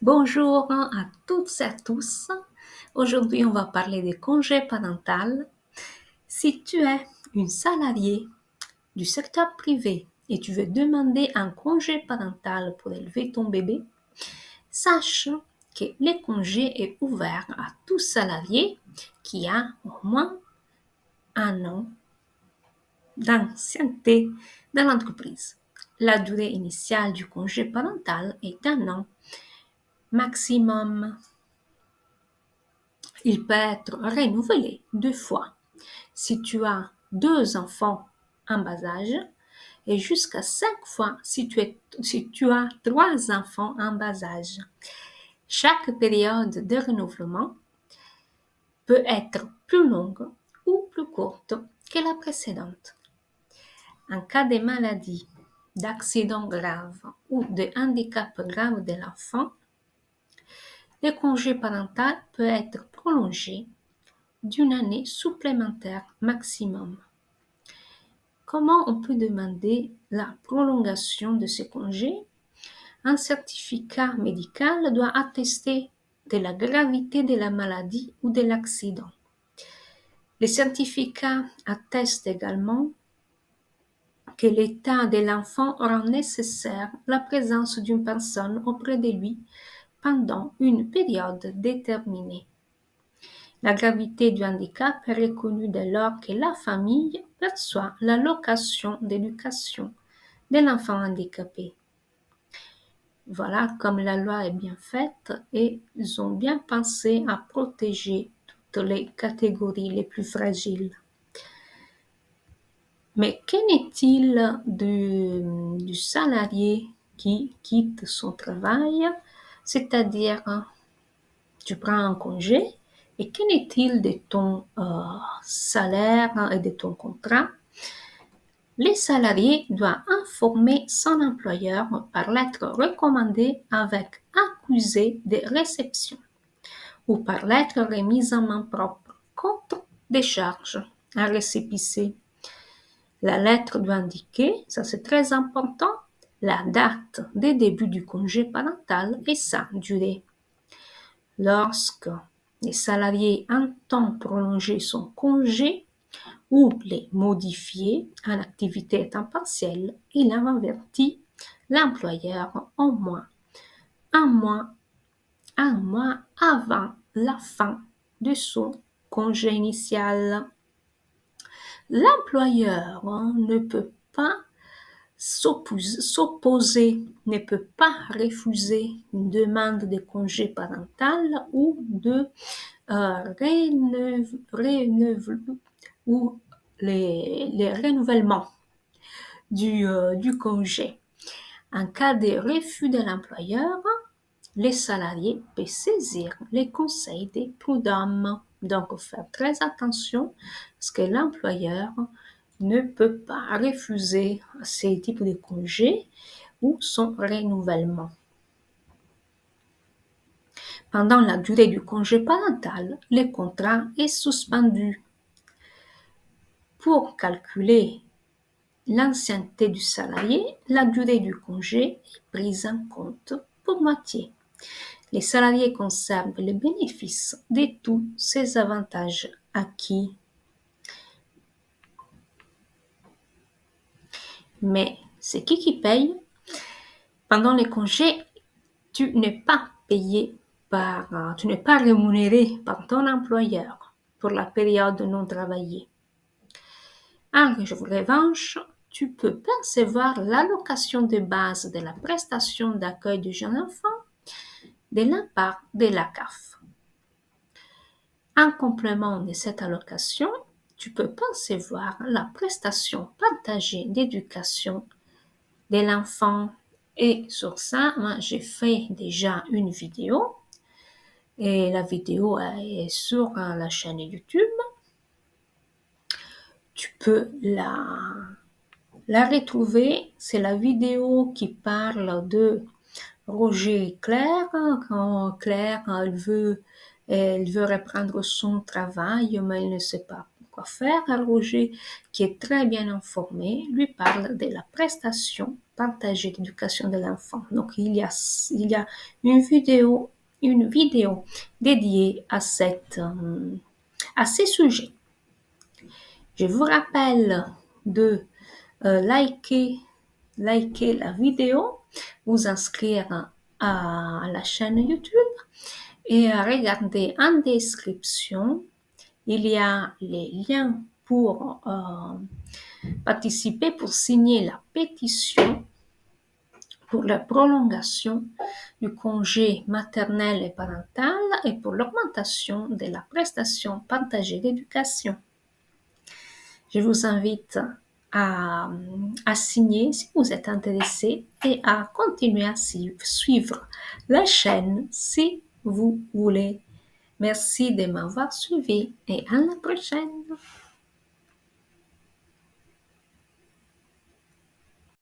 Bonjour à toutes et à tous. Aujourd'hui, on va parler des congés parentaux. Si tu es une salariée du secteur privé et tu veux demander un congé parental pour élever ton bébé, sache que le congé est ouvert à tout salarié qui a au moins un an d'ancienneté dans l'entreprise. La durée initiale du congé parental est d'un an maximum. Il peut être renouvelé 2 fois si tu as 2 enfants en bas âge et jusqu'à 5 fois si tu as 3 enfants en bas âge. Chaque période de renouvellement peut être plus longue ou plus courte que la précédente. En cas de maladie, d'accident grave ou de handicap grave de l'enfant, le congé parental peut être prolongé d'une année supplémentaire maximum. Comment on peut demander la prolongation de ce congé? Un certificat médical doit attester de la gravité de la maladie ou de l'accident. Le certificat atteste également que l'état de l'enfant rend nécessaire la présence d'une personne auprès de lui pendant une période déterminée. La gravité du handicap est reconnue dès lors que la famille perçoit l'allocation d'éducation de l'enfant handicapé. Voilà comme la loi est bien faite et ils ont bien pensé à protéger toutes les catégories les plus fragiles. Mais qu'en est-il du salarié qui quitte son travail, c'est-à-dire tu prends un congé, et qu'en est-il de ton salaire et de ton contrat? Les salariés doivent informer son employeur par lettre recommandée avec accusé de réception ou par lettre remise en main propre contre des charges à récépissé. La lettre doit indiquer, ça c'est très important, la date de début du congé parental et sa durée. Lorsque le salarié entend prolonger son congé ou les modifier en activité à temps partiel, il avertit l'employeur au moins un mois avant la fin de son congé initial. L'employeur ne peut pas s'opposer, ne peut pas refuser une demande de congé parental ou de ou les renouvellements du congé. En cas de refus de l'employeur, les salariés peuvent saisir les conseils des prud'hommes. Donc, faire très attention parce que l'employeur ne peut pas refuser ces types de congés ou son renouvellement. Pendant la durée du congé parental, le contrat est suspendu. Pour calculer l'ancienneté du salarié, la durée du congé est prise en compte pour moitié. Les salariés conservent le bénéfice de tous ces avantages acquis. Mais c'est qui paye? Pendant les congés, tu n'es pas rémunéré par ton employeur pour la période non travaillée. En revanche, tu peux percevoir l'allocation de base de la prestation d'accueil du jeune enfant de la part de la CAF. En complément de cette allocation, tu peux percevoir la prestation partagée d'éducation de l'enfant. Et sur ça, moi, j'ai fait déjà une vidéo. Et la vidéo est sur la chaîne YouTube. Tu peux la retrouver. C'est la vidéo qui parle de Roger et Claire. Quand Claire, elle veut reprendre son travail, mais elle ne sait pas quoi faire. Roger, qui est très bien informé, lui parle de la prestation partager l'éducation de l'enfant. Donc, il y a une vidéo, une vidéo dédiée à ces sujets. Je vous rappelle de liker la vidéo, vous inscrire à la chaîne YouTube et regarder en description. Il y a les liens pour participer, pour signer la pétition pour la prolongation du congé maternel et parental et pour l'augmentation de la prestation partagée d'éducation. Je vous invite à, signer si vous êtes intéressé et à continuer à suivre la chaîne si vous voulez. Merci de m'avoir suivi et à la prochaine.